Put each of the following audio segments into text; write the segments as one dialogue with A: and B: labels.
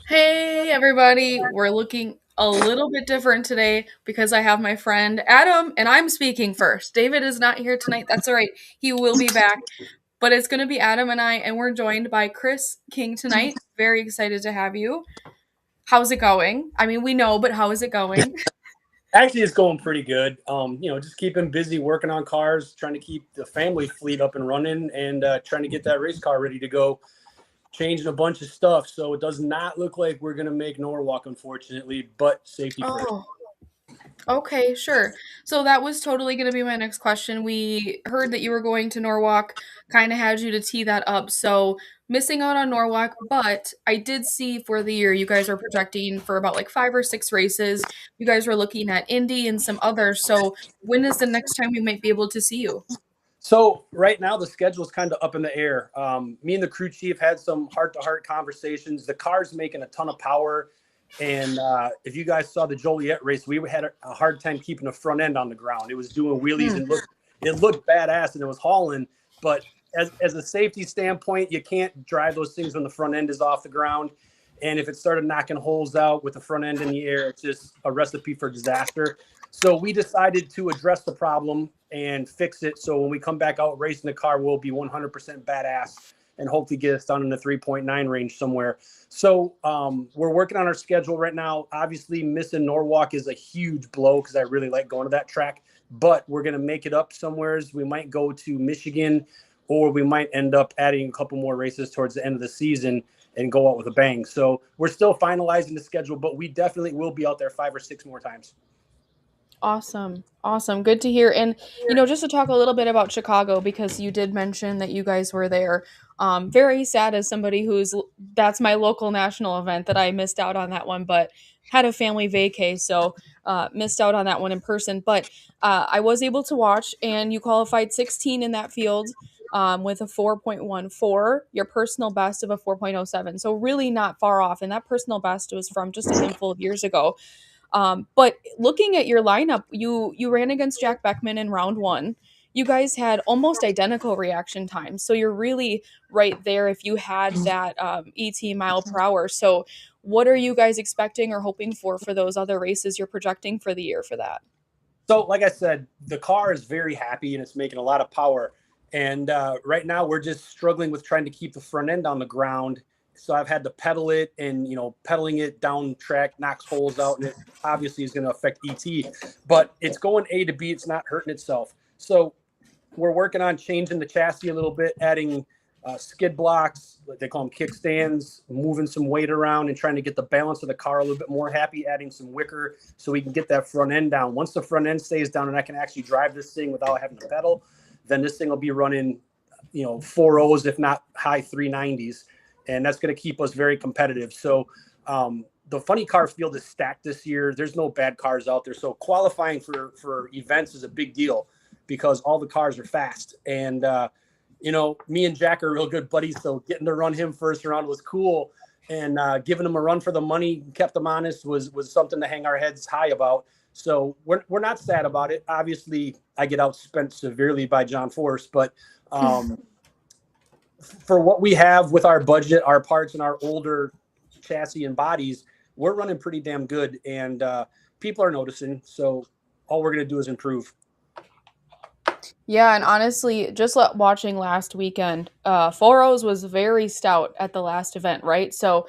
A: Hey everybody, we're looking a little bit different today because I have my friend Adam and I'm speaking first. David is not here tonight. That's all right. He will be back. But it's going to be Adam and I, and we're joined by Chris King tonight. Very excited to have you. How's it going? I mean, we know, but how is it going?
B: Actually, it's going pretty good. Just keeping busy working on cars, trying to keep the family fleet up and running, and trying to get that race car ready to go. Changing a bunch of stuff, so it does not look like we're going to make Norwalk, unfortunately, but safety first.
A: Okay, sure. So that was totally going to be my next question. We heard that you were going to Norwalk, kind of had you to tee that up. So missing out on Norwalk, but I did see for the year you guys are projecting for about like 5 or 6 races. You guys were looking at Indy and some others. So when is the next time we might be able to see you?
B: So right now the schedule is kind of up in the air. Me and the crew chief had some heart-to-heart conversations. The car's making a ton of power. And if you guys saw the Joliet race, we had a hard time keeping the front end on the ground. It was doing wheelies and it looked badass and it was hauling. But as a safety standpoint, you can't drive those things when the front end is off the ground. And if it started knocking holes out with the front end in the air, it's just a recipe for disaster. So we decided to address the problem and fix it. So when we come back out racing the car, we'll be 100% badass and hopefully get us down in the 3.9 range somewhere. So we're working on our schedule right now. Obviously, missing Norwalk is a huge blow because I really like going to that track. But we're going to make it up somewhere. We might go to Michigan, or we might end up adding a couple more races towards the end of the season and go out with a bang. So we're still finalizing the schedule, but we definitely will be out there 5 or 6 more times.
A: Awesome. Good to hear. And, just to talk a little bit about Chicago, because you did mention that you guys were there. Very sad as somebody that's my local national event that I missed out on that one, but had a family vacay. So missed out on that one in person. But I was able to watch, and you qualified 16 in that field with a 4.14, your personal best of a 4.07. So really not far off. And that personal best was from just a handful of years ago. But looking at your lineup, you ran against Jack Beckman in round 1. You guys had almost identical reaction times. So you're really right there if you had that ET mile per hour. So what are you guys expecting or hoping for those other races you're projecting for the year for that?
B: So like I said, the car is very happy and it's making a lot of power. And right now we're just struggling with trying to keep the front end on the ground. So I've had to pedal it, and, pedaling it down track knocks holes out, and it obviously is going to affect ET, but it's going A to B. It's not hurting itself. So we're working on changing the chassis a little bit, adding skid blocks, they call them kickstands, moving some weight around and trying to get the balance of the car a little bit more happy, adding some wicker so we can get that front end down. Once the front end stays down and I can actually drive this thing without having to pedal, then this thing will be running, 4.0s, if not high 390s. And that's going to keep us very competitive. So the funny car field is stacked this year. There's no bad cars out there. So qualifying for events is a big deal because all the cars are fast. And, me and Jack are real good buddies. So getting to run him first round was cool. And giving him a run for the money, kept him honest, was something to hang our heads high about. So we're not sad about it. Obviously, I get outspent severely by John Force, but for what we have with our budget, our parts, and our older chassis and bodies, we're running pretty damn good, and people are noticing. So all we're going to do is improve.
A: Yeah, and honestly, just watching last weekend, Foros was very stout at the last event, right? So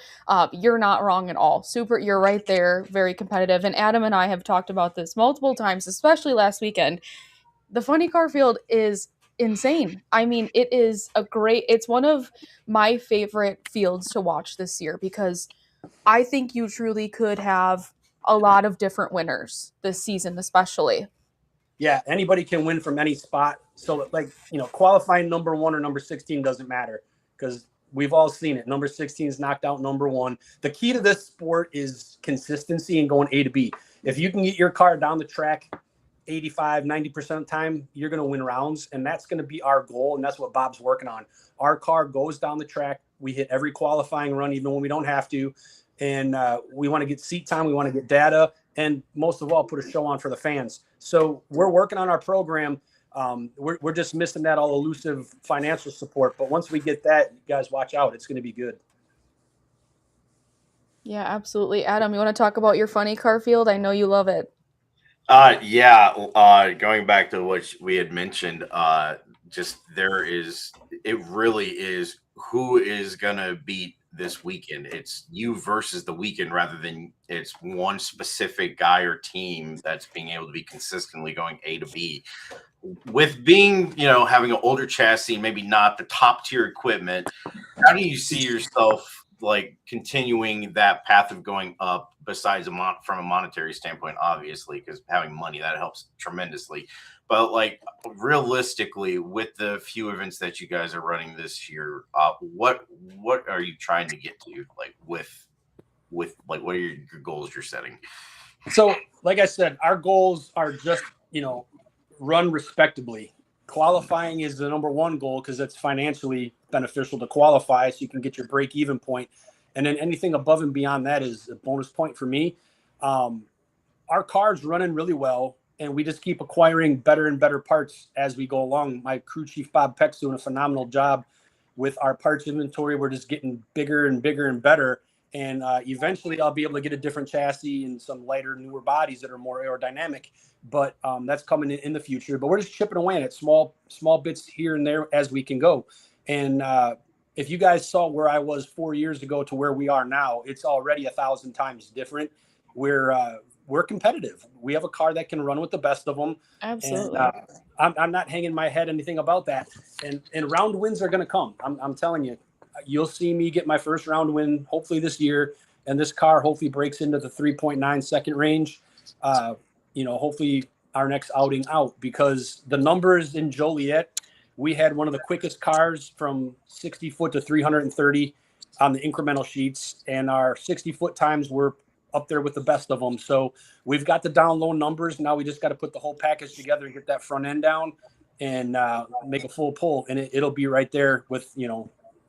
A: you're not wrong at all. Super, you're right there, very competitive. And Adam and I have talked about this multiple times, especially last weekend. The funny car field is insane. I mean, it's one of my favorite fields to watch this year because I think you truly could have a lot of different winners this season, especially.
B: Yeah, anybody can win from any spot. So, like, qualifying number 1 or number 16 doesn't matter because we've all seen it. Number 16 is knocked out number 1. The key to this sport is consistency and going A to B. If you can get your car down the track 85, 90% of the time, you're going to win rounds. And that's going to be our goal. And that's what Bob's working on. Our car goes down the track. We hit every qualifying run, even when we don't have to. And we want to get seat time. We want to get data. And most of all, put a show on for the fans. So we're working on our program. We're just missing that all elusive financial support. But once we get that, you guys watch out. It's going to be good.
A: Yeah, absolutely. Adam, you want to talk about your funny car field? I know you love it.
C: Going back to what we had mentioned, it really is who is gonna beat this weekend. It's you versus the weekend rather than it's one specific guy or team that's being able to be consistently going A to B. With being, having an older chassis, maybe not the top tier equipment, how do you see yourself like continuing that path of going up besides from a monetary standpoint, obviously, because having money that helps tremendously, but like realistically with the few events that you guys are running this year, what are you trying to get to, like with like what are your goals you're setting?
B: So like I said, our goals are just run respectably. Qualifying is the number 1 goal because it's financially beneficial to qualify, so you can get your break even point, and then anything above and beyond that is a bonus point for me. Our car's running really well, and we just keep acquiring better and better parts as we go along. My crew chief Bob Peck's doing a phenomenal job with our parts inventory. We're just getting bigger and bigger and better, and eventually I'll be able to get a different chassis and some lighter, newer bodies that are more aerodynamic. But that's coming in the future. But we're just chipping away at it, small bits here and there as we can go. And if you guys saw where I was 4 years ago to where we are now, it's already 1,000 times different. We're competitive. We have a car that can run with the best of them.
A: Absolutely.
B: And I'm not hanging my head anything about that. And round wins are going to come. I'm telling you, you'll see me get my first round win hopefully this year, and this car hopefully breaks into the 3.9 second range. Hopefully our next outing out, because the numbers in Joliet, we had one of the quickest cars from 60 foot to 330 on the incremental sheets, and our 60-foot times were up there with the best of them. So we've got the down low numbers. Now we just got to put the whole package together and get that front end down and make a full pull, and it'll be right there with,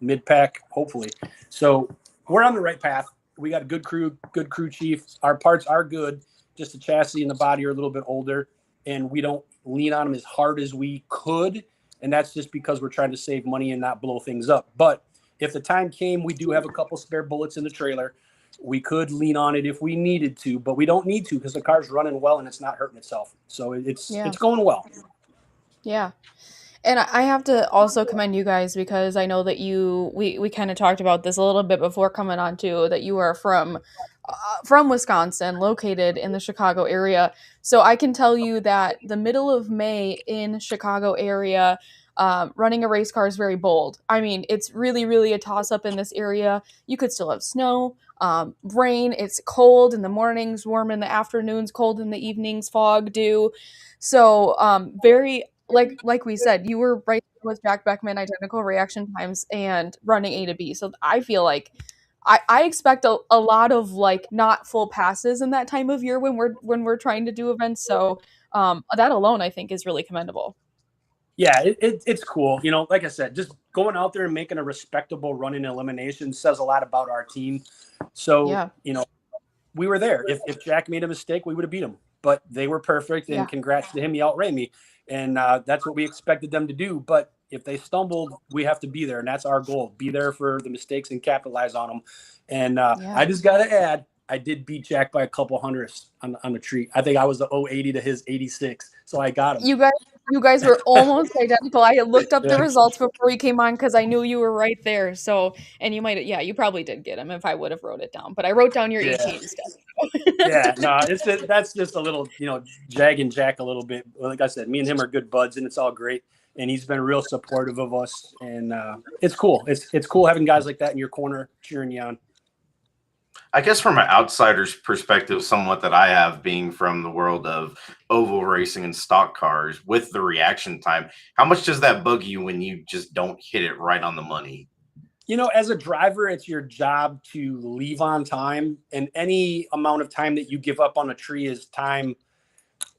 B: mid pack, hopefully. So we're on the right path. We got a good crew chief. Our parts are good. Just the chassis and the body are a little bit older, and we don't lean on them as hard as we could. And that's just because we're trying to save money and not blow things up. But if the time came, we do have a couple spare bullets in the trailer. We could lean on it if we needed to, but we don't need to because the car's running well and it's not hurting itself. So it's going well.
A: Yeah. And I have to also commend you guys because I know that we kind of talked about this a little bit before coming on too, that you are from Wisconsin, located in the Chicago area. So I can tell you that the middle of May in Chicago area, running a race car is very bold. I mean, it's really, really a toss up in this area. You could still have snow, rain. It's cold in the mornings, warm in the afternoons, cold in the evenings, fog, dew. So very like we said, you were right with Jack Beckman, identical reaction times and running A to B. So I feel like I expect a lot of like not full passes in that time of year when we're trying to do events. So that alone I think is really commendable.
B: Yeah, it's cool. Like I said, just going out there and making a respectable run in elimination says a lot about our team. So, we were there. If Jack made a mistake, we would have beat him. But they were perfect, and congrats to him. He outran me. And that's what we expected them to do. But if they stumbled, we have to be there, and that's our goal. Be there for the mistakes and capitalize on them. And I just got to add, I did beat Jack by a couple hundredths on the tree. I think I was the 080 to his 86, so I got him.
A: You guys were almost identical. I looked up the results before you came on because I knew you were right there. So, and you might, you probably did get him if I would have wrote it down. But I wrote down your ET instead.
B: Yeah, no, that's just a little, Jag and Jack a little bit. Like I said, me and him are good buds, and it's all great. And he's been real supportive of us, and it's cool. It's cool having guys like that in your corner cheering you on.
C: I guess from an outsider's perspective, somewhat that I have, being from the world of oval racing and stock cars, with the reaction time, how much does that bug you when you just don't hit it right on the money?
B: As a driver, it's your job to leave on time, and any amount of time that you give up on a tree is time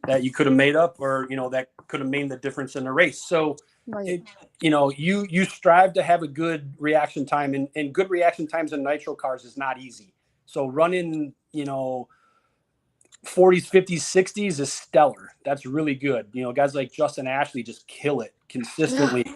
B: that you could have made up, or that could have made the difference in the race. So
A: right.
B: You strive to have a good reaction time, and good reaction times in nitro cars is not easy. So running, 40s, 50s, 60s is stellar. That's really good. Guys like Justin Ashley just kill it consistently.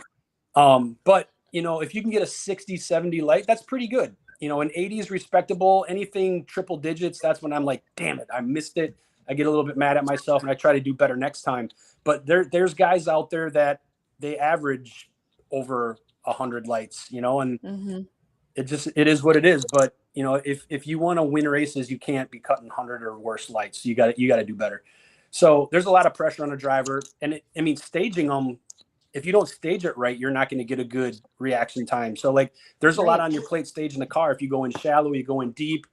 B: But, if you can get a 60, 70 light, that's pretty good. An 80 is respectable. Anything triple digits, that's when I'm like, damn it, I missed it. I get a little bit mad at myself, and I try to do better next time. But there's guys out there that they average over 100 lights, and it is what it is. But if you want to win races, you can't be cutting 100 or worse lights. You got to do better. So there's a lot of pressure on a driver, and staging them. If you don't stage it right, you're not going to get a good reaction time. So there's a lot on your plate staging the car. If you go in shallow, you go in deep.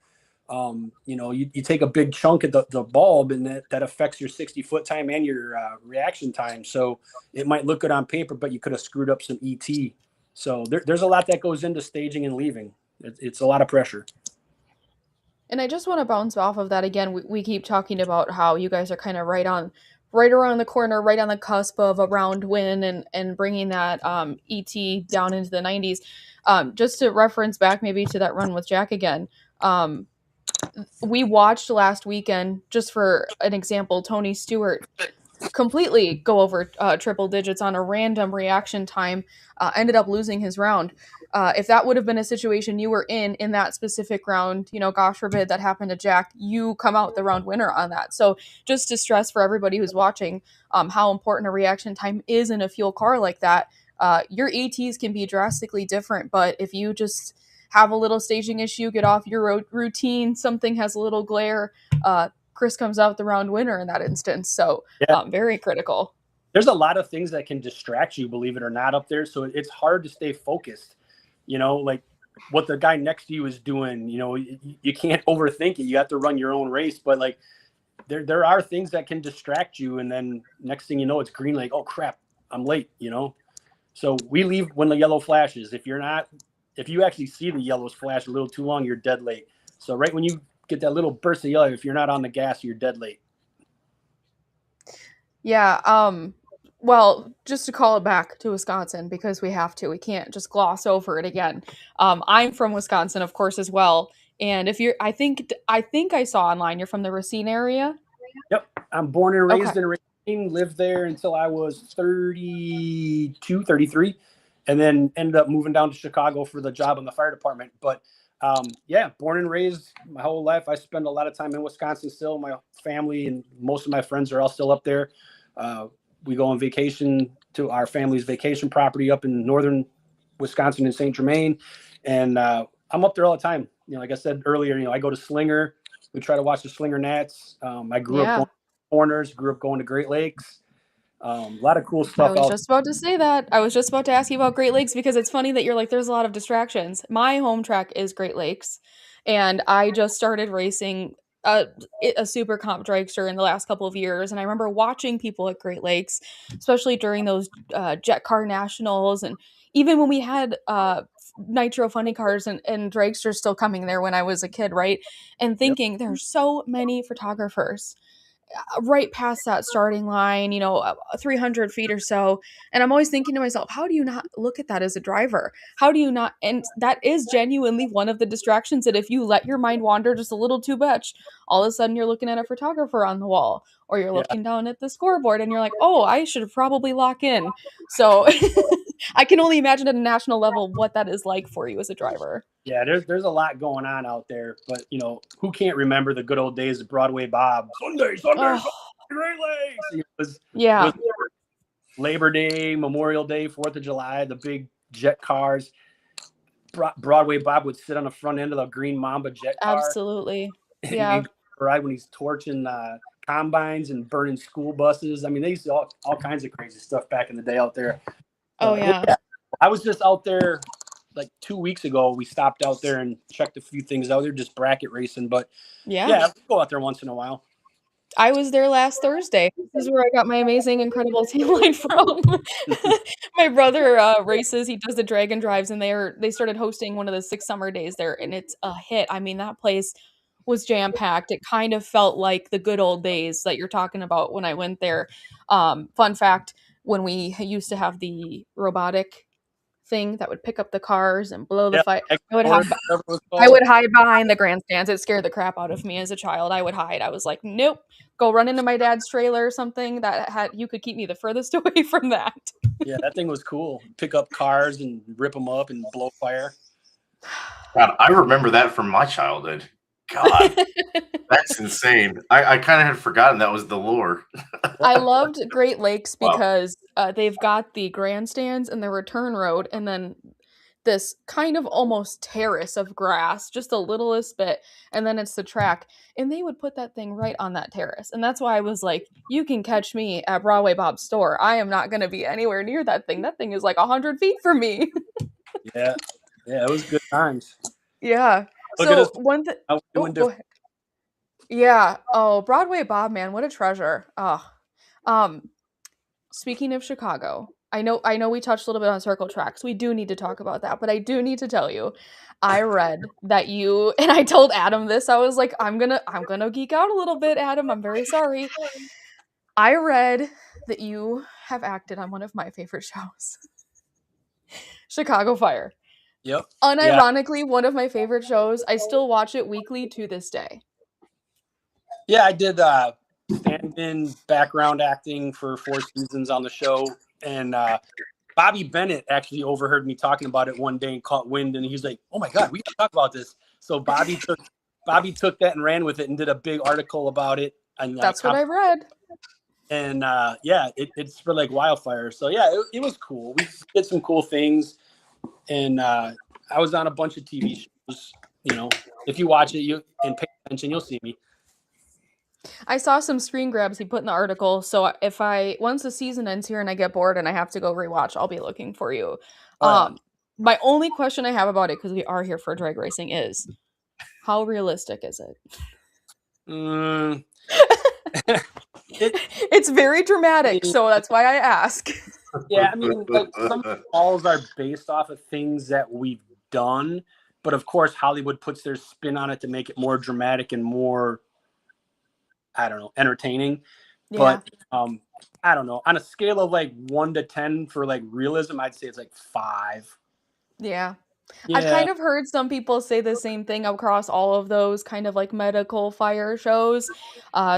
B: You take a big chunk of the bulb, and that affects your 60-foot time and your reaction time. So it might look good on paper, but you could have screwed up some ET. So there's a lot that goes into staging and leaving. It's a lot of pressure.
A: And I just want to bounce off of that again. We keep talking about how you guys are kind of right around the corner, right on the cusp of a round win, and bringing that ET down into the 90s. Just to reference back maybe to that run with Jack again. We watched last weekend, just for an example, Tony Stewart completely go over triple digits on a random reaction time, ended up losing his round. If that would have been a situation you were in that specific round, gosh forbid that happened to Jack, you come out the round winner on that. So just to stress for everybody who's watching how important a reaction time is in a fuel car like that. Your ATs can be drastically different, but if you just have a little staging issue, get off your routine, something has a little glare, Chris comes out the round winner in that instance. So very critical.
B: There's a lot of things that can distract you, believe it or not, up there. So it's hard to stay focused, like what the guy next to you is doing. You can't overthink it. You have to run your own race. But there are things that can distract you. And then next thing you know, it's green, like, oh crap, I'm late, So we leave when the yellow flashes. If you actually see the yellows flash a little too long, you're dead late. So right when you get that little burst of yellow, if you're not on the gas, you're dead late.
A: Yeah. Well, just to call it back to Wisconsin, because we have to, we can't just gloss over it again. I'm from Wisconsin, of course, as well. And I think I saw online, you're from the Racine area.
B: Yep. I'm born and raised in Racine, lived there until I was 32, 33. And then ended up moving down to Chicago for the job in the fire department. But born and raised my whole life. I spend a lot of time in Wisconsin still. My family and most of my friends are all still up there. We go on vacation to our family's vacation property up in northern Wisconsin in St. Germain. And I'm up there all the time. Like I said earlier, I go to Slinger. We try to watch the Slinger Nats. I grew up going to Corners, grew up going to Great Lakes. A lot of cool stuff.
A: I was just about to say that. I was just about to ask you about Great Lakes, because it's funny that you're like, there's a lot of distractions. My home track is Great Lakes, and I just started racing a super comp dragster in the last couple of years. And I remember watching people at Great Lakes, especially during those jet car nationals. And even when we had Nitro funny cars and dragsters still coming there when I was a kid, right? And thinking there's so many photographers right past that starting line, 300 feet or so. And I'm always thinking to myself, how do you not look at that as a driver? How do you not? And that is genuinely one of the distractions, that if you let your mind wander just a little too much, all of a sudden you're looking at a photographer on the wall, or you're looking down at the scoreboard and you're like, oh, I should probably lock in. So I can only imagine at a national level what that is like for you as a driver.
B: Yeah, there's a lot going on out there, but who can't remember the good old days of Broadway Bob? Sunday,
A: Oh,
B: Great Lakes.
A: yeah,
B: Was Labor Day, Memorial Day, 4th of July, the big jet cars. Broadway Bob would sit on the front end of the green Mamba jet car.
A: absolutely.
B: And
A: Yeah.
B: he'd ride when he's torching combines and burning school buses. I mean, they used to do all kinds of crazy stuff back in the day out there.
A: Oh, yeah.
B: I was just out there like 2 weeks ago. We stopped out there and checked a few things out there, just bracket racing. But yeah, we go out there once in a while.
A: I was there last Thursday. This is where I got my amazing, incredible tail line from. My brother races. He does the dragon drives, and they started hosting one of the 6 summer days there, and it's a hit. I mean, that place was jam packed. It kind of felt like the good old days that you're talking about when I went there. Fun fact: when we used to have the robotic thing that would pick up the cars and blow the fire. I would hide behind the grandstands. It scared the crap out of me as a child. I would hide. I was like, nope, go run into my dad's trailer or something you could keep me the furthest away from that.
B: Yeah, that thing was cool. Pick up cars and rip them up and blow fire.
C: God, I remember that from my childhood. God, that's insane. I kind of had forgotten that was the lure.
A: I loved Great Lakes because they've got the grandstands and the return road, and then this kind of almost terrace of grass, just the littlest bit, and then it's the track. And they would put that thing right on that terrace. And that's why I was like, you can catch me at Broadway Bob's store. I am not going to be anywhere near that thing. That thing is like 100 feet from me.
B: Yeah, it was good times.
A: Yeah. So one thing. Go ahead. Yeah. Oh, Broadway Bob, man, what a treasure. Speaking of Chicago, I know we touched a little bit on circle tracks. We do need to talk about that, but I do need to tell you, I read that you, and I told Adam this. I was like, I'm gonna geek out a little bit, Adam. I'm very sorry. I read that you have acted on one of my favorite shows, Chicago Fire.
B: Yep.
A: Unironically, one of my favorite shows. I still watch it weekly to this day.
B: Yeah, I did stand-in background acting for 4 seasons on the show, and Bobby Bennett actually overheard me talking about it one day and caught wind, and he's like, "Oh my God, we got to talk about this." So Bobby took that and ran with it and did a big article about it. And
A: that's what I read.
B: And it spread like wildfire. So yeah, it was cool. We did some cool things, and I was on a bunch of TV shows. If you watch it and pay attention, you'll see me.
A: I saw some screen grabs he put in the article, so once the season ends here and I get bored and I have to go rewatch, I'll be looking for you. My only question I have about it, because we are here for drag racing, is how realistic is it? It's very dramatic, so that's why I ask.
B: Yeah, I mean, like, some calls are based off of things that we've done, but of course Hollywood puts their spin on it to make it more dramatic and more, I don't know, entertaining. Yeah. But I don't know. On a scale of like 1 to 10 for like realism, I'd say it's like 5.
A: Yeah. I've kind of heard some people say the same thing across all of those kind of like medical fire shows.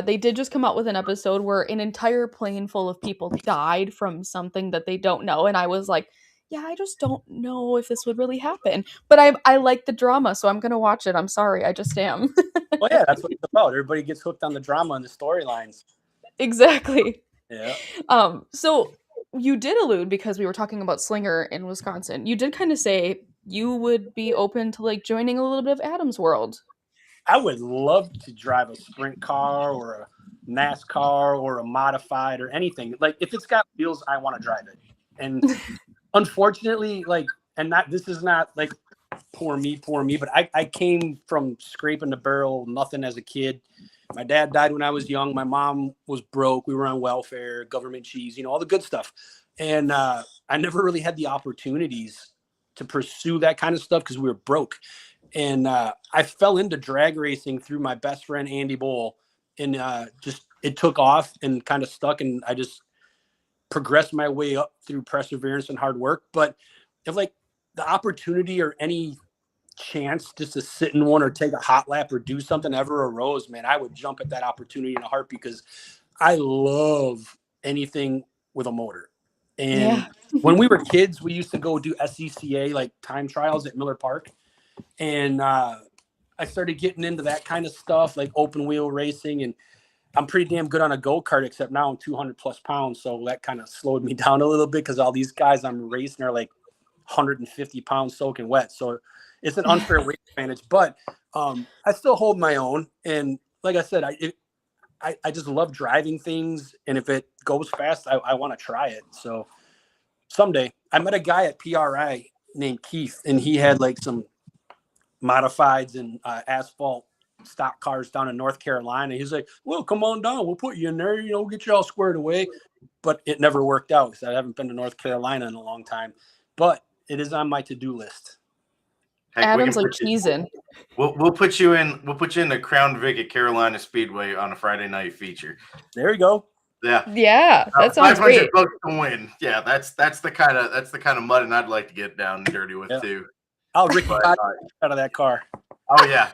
A: They did just come out with an episode where an entire plane full of people died from something that they don't know. And I was like, yeah, I just don't know if this would really happen. But I like the drama, so I'm going to watch it. I'm sorry. I just am.
B: Well, yeah, that's what it's about. Everybody gets hooked on the drama and the storylines.
A: Exactly.
B: Yeah.
A: So you did allude, because we were talking about Slinger in Wisconsin, you did kind of say you would be open to like joining a little bit of Adam's world.
B: I would love to drive a sprint car or a NASCAR or a modified or anything. Like, if it's got wheels, I want to drive it. And unfortunately, this is not like poor me, but I came from scraping the barrel, nothing as a kid. My dad died when I was young. My mom was broke. We were on welfare, government cheese, all the good stuff. And I never really had the opportunities to pursue that kind of stuff because we were broke. And I fell into drag racing through my best friend, Andy Bowl. And it took off and kind of stuck. And I just progressed my way up through perseverance and hard work. But if like the opportunity or any chance just to sit in one or take a hot lap or do something ever arose, man, I would jump at that opportunity in a heartbeat, because I love anything with a motor. And
A: Yeah.
B: when we were kids, we used to go do SCCA, like time trials at Miller Park. And I started getting into that kind of stuff, like open wheel racing. And I'm pretty damn good on a go-kart, except now I'm 200 plus pounds. So that kind of slowed me down a little bit because all these guys I'm racing are like 150 pounds soaking wet. So it's an unfair weight advantage, but I still hold my own. And like I said, I just love driving things. And if it goes fast, I want to try it. So someday I met a guy at PRI named Keith, and he had like some modifieds and asphalt stock cars down in North Carolina. He's like, well, come on down. We'll put you in there, get you all squared away. But it never worked out because I haven't been to North Carolina in a long time. But it is on my to-do list.
C: Heck,
A: Adam's like cheesing.
C: We'll put you in the Crown Vic at Carolina Speedway on a Friday night feature.
B: There you go.
C: Yeah.
A: Yeah, that sounds great.
C: $500 to win. Yeah, that's the kind of mudding I'd like to get down dirty with too.
B: I'll Ricky out of that car.
C: Oh yeah.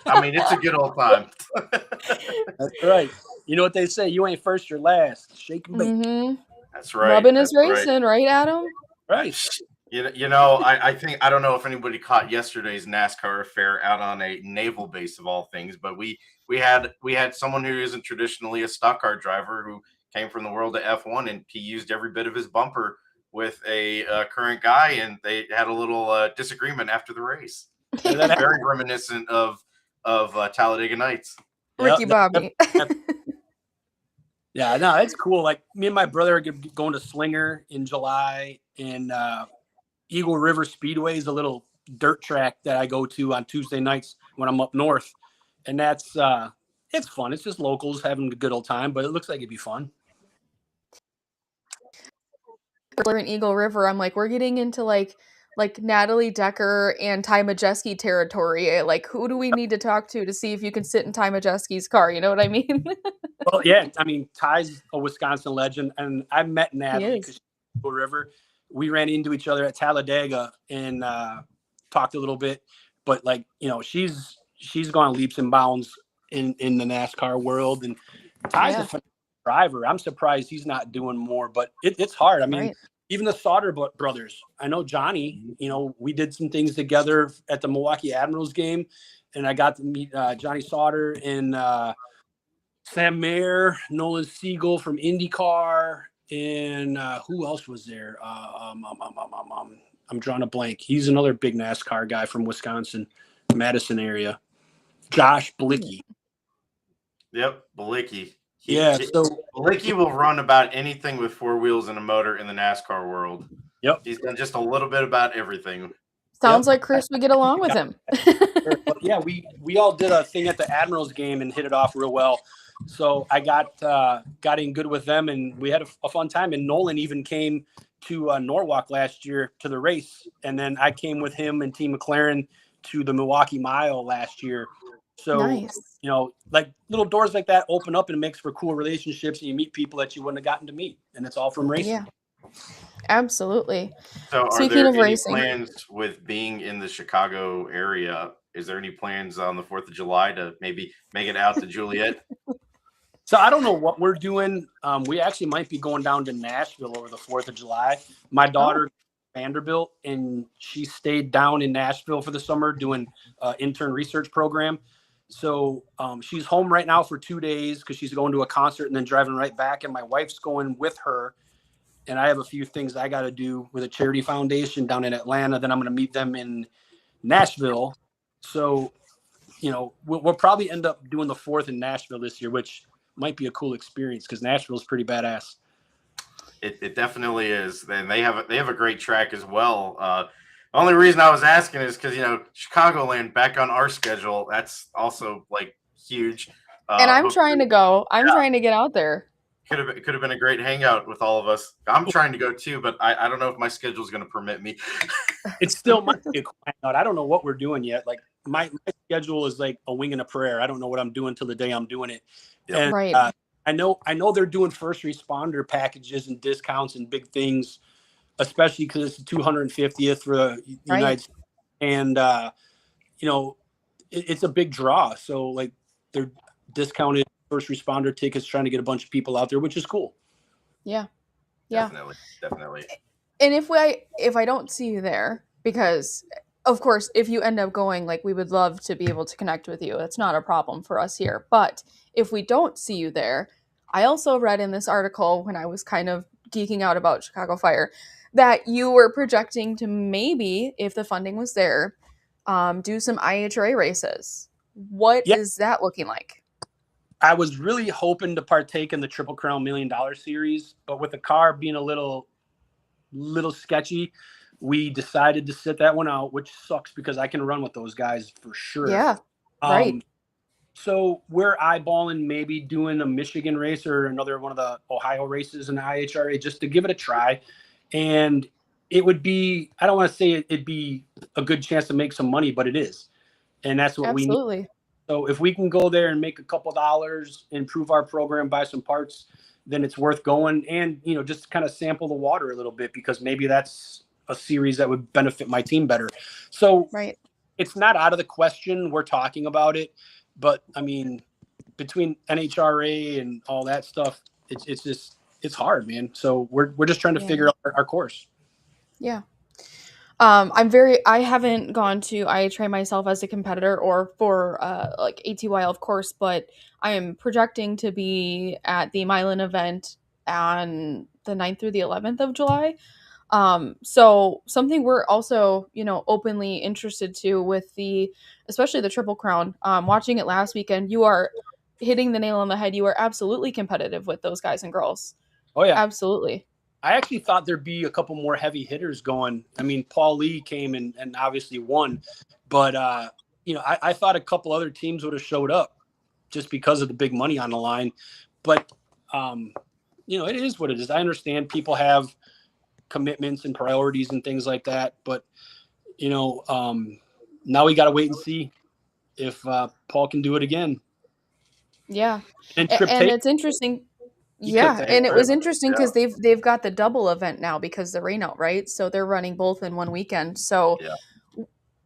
C: I mean, it's a good old time.
B: That's right. You know what they say? You ain't first, you're last. Shake and bake.
A: Mm-hmm.
C: That's right.
A: Rubbing is racing, right, Adam?
B: Right.
C: I think I don't know if anybody caught yesterday's NASCAR affair out on a naval base of all things, but we had someone who isn't traditionally a stock car driver who came from the world of F1, and he used every bit of his bumper with a current guy, and they had a little disagreement after the race. Very reminiscent of Talladega Nights.
A: Ricky Bobby.
B: Yeah, no, it's cool. Like me and my brother are going to Slinger in July, and Eagle River Speedway is a little dirt track that I go to on Tuesday nights when I'm up north, and that's it's fun. It's just locals having a good old time, but it looks like it'd be fun.
A: In Eagle River, I'm like, we're getting into like Natalie Decker and Ty Majeski territory. Like, who do we need to talk to see if you can sit in Ty Majeski's car? You know what I mean?
B: Well, yeah. I mean, Ty's a Wisconsin legend, and I met Natalie because she's Eagle River. We ran into each other at Talladega and talked a little bit, but like, she's gone leaps and bounds in the NASCAR world, and Ty's a phenomenal driver. I'm surprised he's not doing more, but it's hard. I mean, even the Sauter brothers. I know Johnny. We did some things together at the Milwaukee Admirals game, and I got to meet Johnny Sauter and Sam Mayer, Nolan Siegel from IndyCar, and who else was there? I'm drawing a blank. He's another big NASCAR guy from Wisconsin, Madison area. Josh Blicky.
C: Yep, Blicky.
B: So
C: Blicky will run about anything with four wheels and a motor in the NASCAR world.
B: Yep.
C: He's done just a little bit about everything.
A: Sounds like Chris would get along with him.
B: But yeah, we all did a thing at the Admirals game and hit it off real well. So I got in good with them, and we had a fun time. And Nolan even came to Norwalk last year to the race, and then I came with him and Team McLaren to the Milwaukee Mile last year. So,
A: nice.
B: Like little doors like that open up and it makes for cool relationships, and you meet people that you wouldn't have gotten to meet, and it's all from racing.
A: Yeah, absolutely.
C: So
A: Speaking of racing,
C: plans with being in the Chicago area? Is there any plans on the 4th of July to maybe make it out to Juliet?
B: So I don't know what we're doing. We actually might be going down to Nashville over the 4th of July. My daughter, Vanderbilt, and she stayed down in Nashville for the summer doing intern research program. So she's home right now for 2 days because she's going to a concert and then driving right back. And my wife's going with her. And I have a few things I got to do with a charity foundation down in Atlanta. Then I'm going to meet them in Nashville. So, we'll probably end up doing the 4th in Nashville this year, which might be a cool experience because Nashville's pretty badass.
C: It definitely is. And they have a great track as well. The only reason I was asking is because, Chicagoland back on our schedule. That's also like huge.
A: And I'm trying to go. I'm trying to get out there.
C: Could have been a great hangout with all of us. I'm trying to go too, but I don't know if my schedule is going to permit me.
B: It still might be a cool hangout. I don't know what we're doing yet. Like my schedule is like a wing and a prayer. I don't know what I'm doing till the day I'm doing it. And
A: right.
B: I know they're doing first responder packages and discounts and big things, especially because it's the 250th for the United States. And, it's a big draw. So, like, they're discounted first responder tickets trying to get a bunch of people out there, which is cool.
A: Yeah.
C: Definitely.
A: And if I don't see you there, because of course, if you end up going, like, we would love to be able to connect with you. It's not a problem for us here. But if we don't see you there, I also read in this article when I was kind of geeking out about Chicago Fire that you were projecting to maybe, if the funding was there, do some IHRA races. What
B: Yeah,
A: is that looking like?
B: I was really hoping to partake in the Triple Crown $1,000,000 series, but with the car being a little sketchy, we decided to sit that one out, which sucks because I can run with those guys for sure.
A: Yeah, right.
B: So we're eyeballing maybe doing a Michigan race or another one of the Ohio races in the IHRA just to give it a try. And it would be, I don't want to say it'd be a good chance to make some money, but it is. And that's what we need.
A: Absolutely.
B: So if we can go there and make a couple dollars, improve our program, buy some parts, then it's worth going. And, just kind of sample the water a little bit, because maybe that's a series that would benefit my team better. So
A: Right.
B: it's not out of the question. We're talking about it, but I mean, between NHRA and all that stuff, it's hard, man. So we're just trying to figure out our course.
A: Yeah. I haven't gone to IHRA myself as a competitor or for like ATYL, of course, but I am projecting to be at the Milan event on the 9th through the 11th of July. So something we're also, openly interested to with especially the Triple Crown, watching it last weekend, you are hitting the nail on the head. You are absolutely competitive with those guys and girls.
B: Oh yeah.
A: Absolutely.
B: I actually thought there'd be a couple more heavy hitters going. I mean, Paul Lee came and obviously won, but I thought a couple other teams would have showed up just because of the big money on the line. But it is what it is. I understand people have commitments and priorities and things like that, but now we got to wait and see if Paul can do it again.
A: Yeah,
B: And
A: it's interesting. Yeah, and it was interesting because
C: Yeah.
A: they've got the double event now because the rain out, right? So they're running both in one weekend. So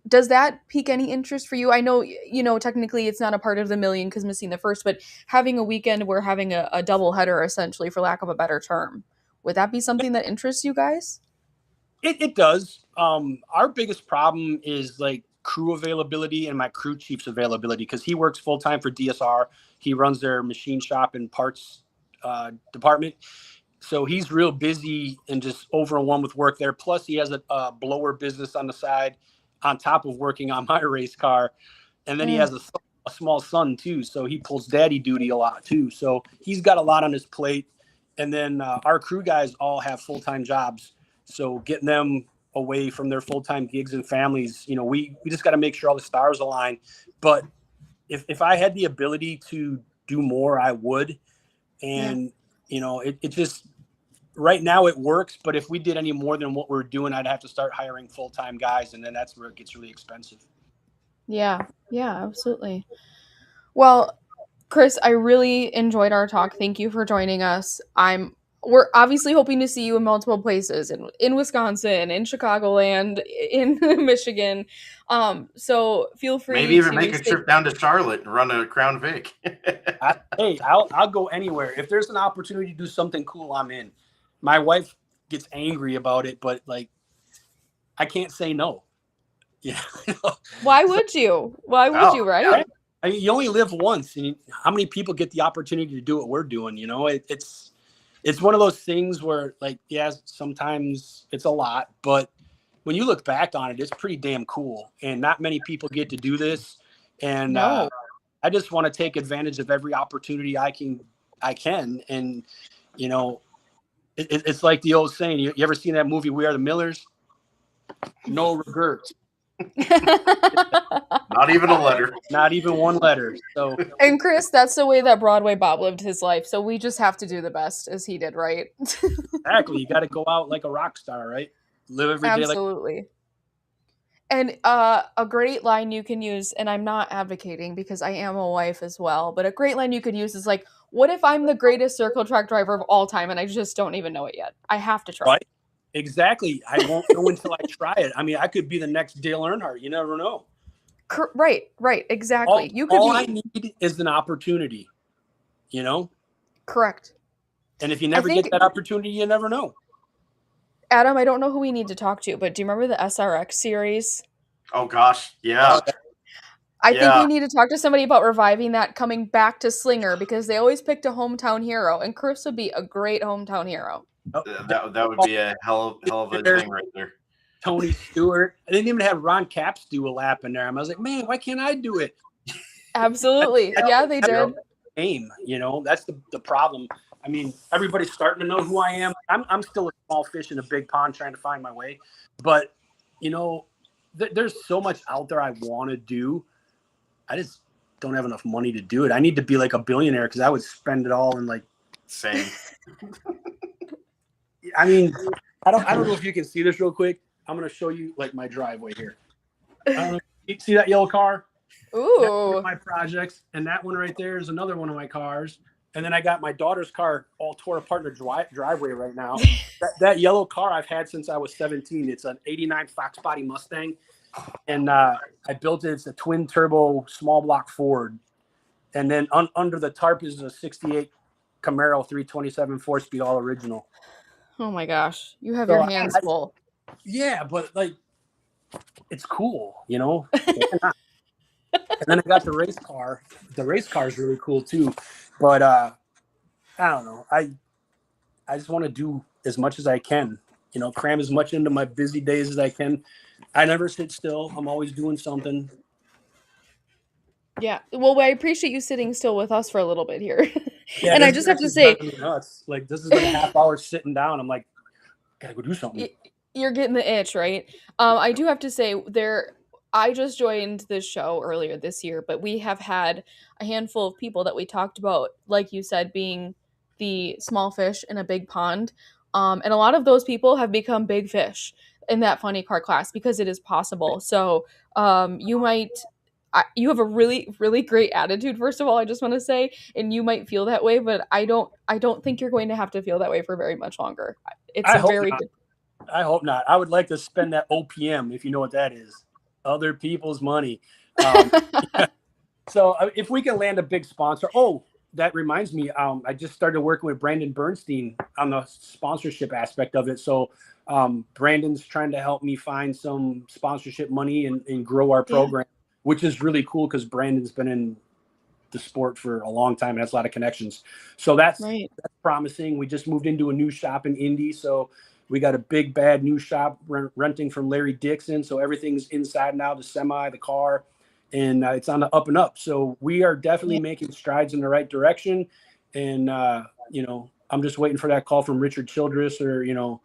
A: does that pique any interest for you? I know, technically it's not a part of the million because missing the first, but having a weekend where having a double header, essentially, for lack of a better term, would that be something that interests you guys?
B: It does. Our biggest problem is like crew availability and my crew chief's availability, because he works full time for DSR. He runs their machine shop and parts department. So he's real busy and just overwhelmed with work there. Plus, he has a blower business on the side on top of working on my race car. And then he has a small son, too. So he pulls daddy duty a lot, too. So he's got a lot on his plate. And then our crew guys all have full-time jobs. So getting them away from their full-time gigs and families, we just got to make sure all the stars align. But if I had the ability to do more, I would. And, it just right now it works. But if we did any more than what we're doing, I'd have to start hiring full-time guys. And then that's where it gets really expensive.
A: Yeah, absolutely. Well, Chris, I really enjoyed our talk. Thank you for joining us. We're obviously hoping to see you in multiple places in Wisconsin, in Chicagoland, in Michigan. So feel free
C: maybe even
A: to
C: make a trip down to Charlotte and run a Crown Vic.
B: I'll go anywhere. If there's an opportunity to do something cool, I'm in. My wife gets angry about it, but like, I can't say no. Yeah.
A: Why would you? Why would you, right?
B: Yeah. I mean, you only live once, and how many people get the opportunity to do what we're doing? It's one of those things where, like, sometimes it's a lot, but when you look back on it, it's pretty damn cool. And not many people get to do this. And I just want to take advantage of every opportunity I can. And, it's like the old saying, you ever seen that movie, We Are the Millers? No regrets.
C: Not even a letter.
B: Not even one letter. So,
A: and Chris, that's the way that Broadway Bob lived his life. So we just have to do the best as he did, right?
B: Exactly. You got to go out like a rock star, right? Live every day.
A: Absolutely. And a great line you can use, and I'm not advocating because I am a wife as well, but a great line you could use is like, what if I'm the greatest circle track driver of all time and I just don't even know it yet? I have to try.
B: Right? Exactly. I won't know until I try it. I mean, I could be the next Dale Earnhardt. You never know.
A: Right. Exactly.
B: All I need is an opportunity,
A: Correct.
B: And if you never get that opportunity, you never know.
A: Adam, I don't know who we need to talk to, but do you remember the SRX series?
C: Oh gosh, yeah.
A: I think we need to talk to somebody about reviving that, coming back to Slinger, because they always picked a hometown hero, and Chris would be a great hometown hero.
C: That would be a hell of a thing right there.
B: Tony Stewart. I didn't even have Ron Capps do a lap in there. I was like, man, why can't I do it?
A: Absolutely. Yeah, they did.
B: Game, you know, that's the problem. I mean, everybody's starting to know who I am. I'm still a small fish in a big pond trying to find my way. But, you know, there's so much out there I want to do. I just don't have enough money to do it. I need to be like a billionaire because I would spend it all in like.
C: Same.
B: I mean, I don't know if you can see this real quick. I'm going to show you like my driveway here. You see that yellow car?
A: Ooh.
B: That's one of my projects. And that one right there is another one of my cars. And then I got my daughter's car all tore apart in the driveway right now. that yellow car I've had since I was 17. It's an 89 Fox Body Mustang. And I built it. It's a twin turbo small block Ford. And then under the tarp is a 68 Camaro 327 4-speed all original.
A: Oh my gosh. You have your hands full.
B: Yeah, but like it's cool, you know? And then I got the race car. The race car is really cool too. But I don't know. I just want to do as much as I can, you know, cram as much into my busy days as I can. I never sit still. I'm always doing something.
A: Yeah. Well, I appreciate you sitting still with us for a little bit here.
B: Yeah,
A: and I just have to say,
B: nuts. Like this is like a half hour sitting down. I'm like, gotta go do something.
A: You're getting the itch, right? I do have to say I just joined this show earlier this year, but we have had a handful of people that we talked about, like you said, being the small fish in a big pond. And a lot of those people have become big fish in that funny car class because it is possible. So you have a really, really great attitude, first of all, I just want to say, and you might feel that way, but I don't think you're going to have to feel that way for very much longer. It's a very good.
B: I hope not. I would like to spend that OPM, if you know what that is. Other people's money. So if we can land a big sponsor. Oh, that reminds me. I just started working with Brandon Bernstein on the sponsorship aspect of it. So Brandon's trying to help me find some sponsorship money and grow our program, which is really cool because Brandon's been in the sport for a long time and has a lot of connections. So that's promising. We just moved into a new shop in Indy. So we got a big, bad new shop renting from Larry Dixon. So everything's inside now, the semi, the car, and it's on the up and up. So we are definitely making strides in the right direction. And, you know, I'm just waiting for that call from Richard Childress or, you know,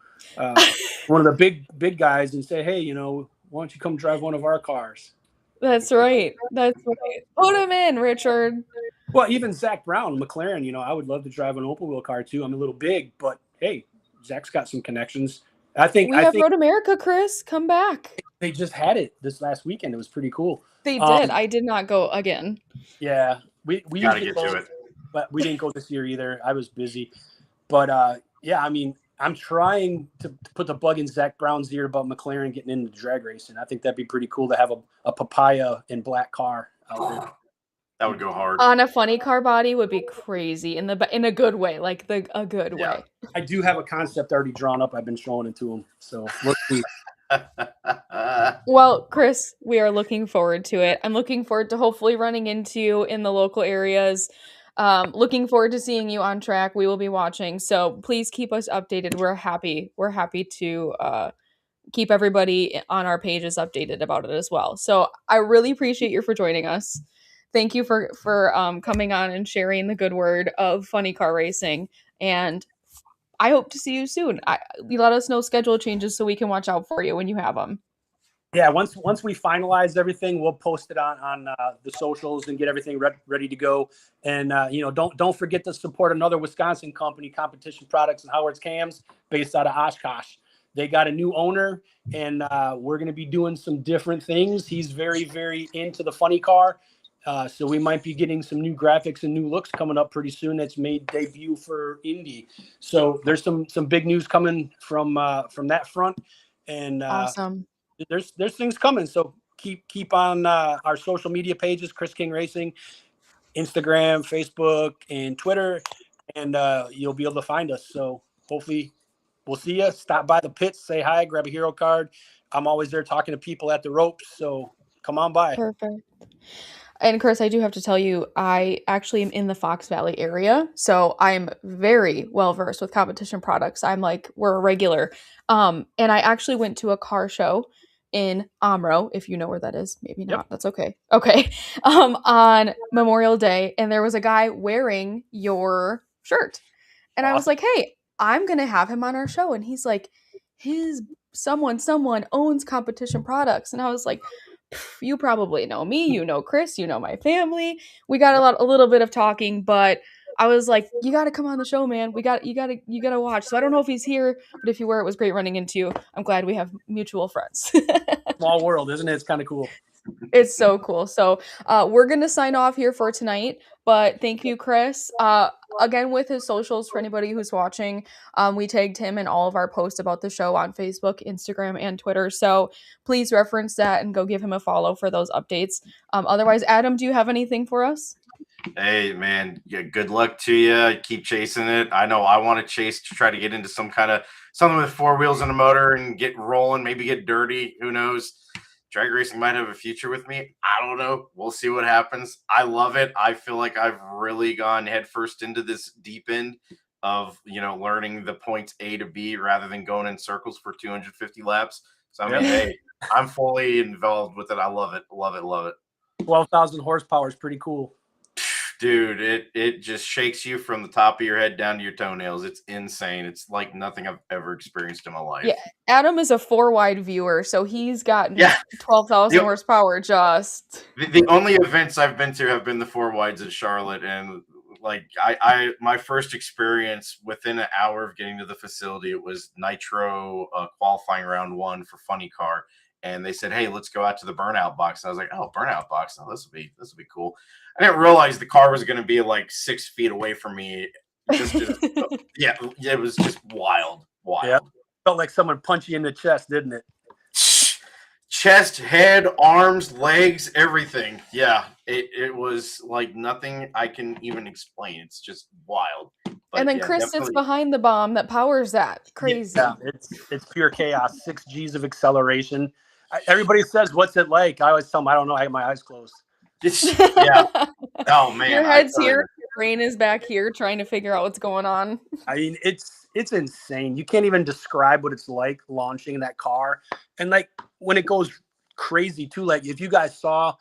B: one of the big guys and say, hey, you know, why don't you come drive one of our cars?
A: That's right. That's right. Put him in, Richard.
B: Well, even Zach Brown, McLaren, you know, I would love to drive an open wheel car too. I'm a little big, but hey, Zach's got some connections. I think
A: Road America, Chris. Come back.
B: They just had it this last weekend. It was pretty cool.
A: They did. I did not go again.
B: Yeah, we
C: gotta get to it,
B: but we didn't go this year either. I was busy, but yeah, I mean, I'm trying to put the bug in Zach Brown's ear about McLaren getting into drag racing. I think that'd be pretty cool to have a papaya and black car out there.
C: That would go hard.
A: On a funny car body would be crazy in a good way, like a good way.
B: I do have a concept already drawn up. I've been showing it to him, so we'll see.
A: Well, Chris, we are looking forward to it. I'm looking forward to hopefully running into you in the local areas. Looking forward to seeing you on track. We will be watching, so please keep us updated. We're happy to keep everybody on our pages updated about it as well. So I really appreciate you for joining us. Thank you for coming on and sharing the good word of funny car racing. And I hope to see you soon. You let us know schedule changes so we can watch out for you when you have them.
B: Yeah, once we finalize everything, we'll post it on the socials and get everything ready to go. And you know, don't forget to support another Wisconsin company, Competition Products and Howard's Cams, based out of Oshkosh. They got a new owner, and we're going to be doing some different things. He's very, very into the funny car. So we might be getting some new graphics and new looks coming up pretty soon. That's made debut for Indy. So there's some big news coming from that front, and
A: awesome.
B: There's things coming. So keep on our social media pages, Chris King Racing, Instagram, Facebook, and Twitter. and you'll be able to find us. So hopefully we'll see you. Stop by the pits, say hi, grab a hero card. I'm always there talking to people at the ropes, so come on by.
A: Perfect. And Chris, I do have to tell you, I actually am in the Fox Valley area, so I'm very well versed with competition products. We're a regular. And I actually went to a car show in Amro, if you know where that is. Maybe
B: Yep.
A: not. That's okay. Okay. On Memorial Day, and there was a guy wearing your shirt. And I was
B: Awesome.
A: like, hey, I'm gonna have him on our show. And he's like, his someone owns competition products. And I was like, you probably know me, you know Chris, you know my family. We got a little bit of talking, but I was like, you got to come on the show, man. You got to watch. So I don't know if he's here, but if you were, it was great running into you. I'm glad we have mutual friends.
B: Small world, isn't it? It's kind of cool.
A: It's so cool. So we're going to sign off here for tonight, but thank you, Chris. Again, with his socials, for anybody who's watching, we tagged him in all of our posts about the show on Facebook, Instagram, and Twitter. So please reference that and go give him a follow for those updates. Otherwise, Adam, do you have anything for us?
C: Hey, man, yeah, good luck to you. Keep chasing it. I know I want to chase to try to get into something with 4 wheels and a motor and get rolling, maybe get dirty. Who knows? Drag racing might have a future with me. I don't know. We'll see what happens. I love it. I feel like I've really gone headfirst into this deep end of, learning the points A to B rather than going in circles for 250 laps. So, I mean, hey, I'm fully involved with it. I love it. Love it. Love it.
B: 12,000 horsepower is pretty cool.
C: Dude, it just shakes you from the top of your head down to your toenails. It's insane. It's like nothing I've ever experienced in my life.
A: Yeah, Adam is a 4-wide viewer, so he's got 12,000 horsepower just.
C: The only events I've been to have been the 4 wides at Charlotte, and like my first experience within an hour of getting to the facility, it was Nitro qualifying round 1 for Funny Car. And they said, hey, let's go out to the burnout box. And I was like, oh, burnout box. Oh, this will be cool. I didn't realize the car was going to be like 6 feet away from me. Yeah, it was just wild.
B: Yeah. Felt like someone punched you in the chest, didn't it?
C: Chest, head, arms, legs, everything. Yeah, it was like nothing I can even explain. It's just wild.
A: But and then Chris sits behind the bomb that powers that. Crazy.
B: Yeah, it's pure chaos. 6 Gs of acceleration. Everybody says, what's it like? I always tell them, I don't know. I have my eyes closed.
C: Yeah. Oh, man.
A: Your head's here. Your brain is back here trying to figure out what's going on.
B: I mean, it's insane. You can't even describe what it's like launching that car. And like when it goes crazy too, like if you guys saw,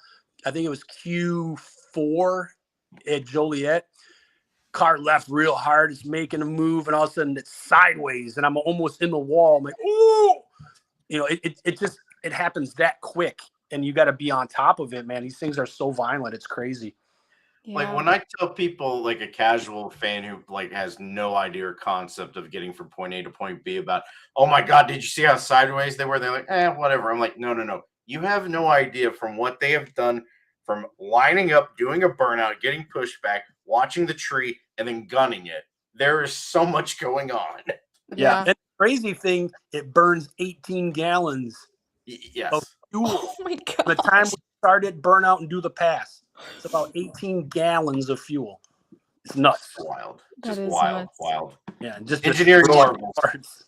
B: I think it was Q4 at Joliet, car left real hard. It's making a move and all of a sudden it's sideways and I'm almost in the wall. I'm like, ooh, it happens that quick. And you got to be on top of it, man. These things are so violent. It's crazy.
A: Yeah.
C: Like when I tell people, like a casual fan who like has no idea or concept of getting from point A to point B about, oh my God, did you see how sideways they were? They're like, whatever. I'm like, no. You have no idea from what they have done, from lining up, doing a burnout, getting pushback, watching the tree, and then gunning it. There is so much going on.
B: Yeah. And the crazy thing, it burns 18 gallons of fuel.
A: Oh my God.
B: The time we started burnout and do the pass, it's about 18 gallons of fuel. It's nuts.
C: Wild.
A: That
C: just
A: is
C: wild.
A: nuts.
C: Wild.
B: Yeah. Just
C: engineering
B: parts.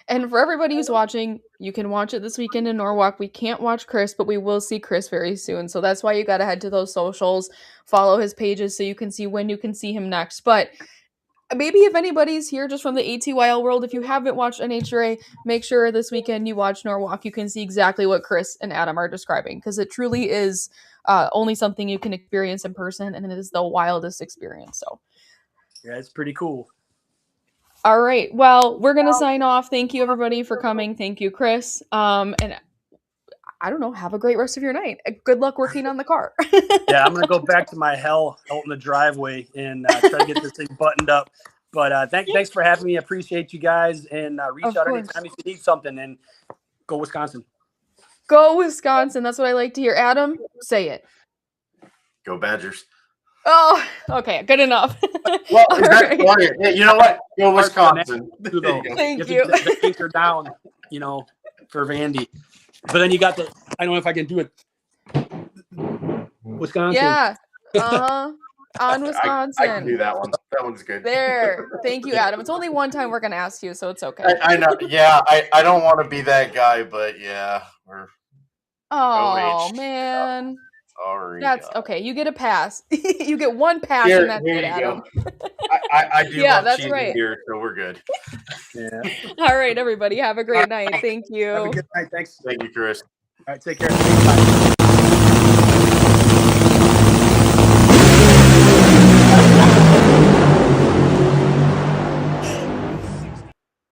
A: And for everybody who's watching, you can watch it this weekend in Norwalk. We can't watch Chris, but we will see Chris very soon. So that's why you got to head to those socials, follow his pages so you can see when you can see him next. But maybe if anybody's here just from the ATYL world, if you haven't watched NHRA, make sure this weekend you watch Norwalk. You can see exactly what Chris and Adam are describing because it truly is only something you can experience in person, and it is the wildest experience. So,
B: yeah, it's pretty cool.
A: All right. Well, we're going to sign off. Thank you, everybody, for coming. Thank you, Chris. And I don't know, have a great rest of your night. Good luck working on the car.
B: Yeah, I'm going to go back to my hell out in the driveway and try to get this thing buttoned up. But thanks for having me. I appreciate you guys. And reach out anytime if you need something. And go Wisconsin.
A: Go Wisconsin. That's what I like to hear. Adam, say it.
C: Go Badgers.
A: Oh, okay. Good enough.
C: Well, right. You know what? Go Wisconsin.
A: Thank you.
B: The anchor down, for Vandy. But then you got I don't know if I can do it. Wisconsin.
A: Yeah. On
C: I
A: Wisconsin.
C: can do that one. That one's good.
A: There. Thank you, Adam. It's only one time we're going to ask you, so it's okay.
C: I know. Yeah, I don't want to be that guy, but yeah, we're.
A: Oh,
C: OH.
A: man.
C: Sorry.
A: That's okay. You get a pass. You get one pass,
C: Here
A: and that's it,
C: you
A: Adam.
C: go. I do
A: Yeah,
C: love
A: that's
C: cheese
A: right.
C: here, so we're good.
B: Yeah.
A: All right, everybody. Have a great night. Thank
B: Have a
A: you.
B: good night. Thanks.
C: Thank you, Chris.
B: All right. Take care. Bye.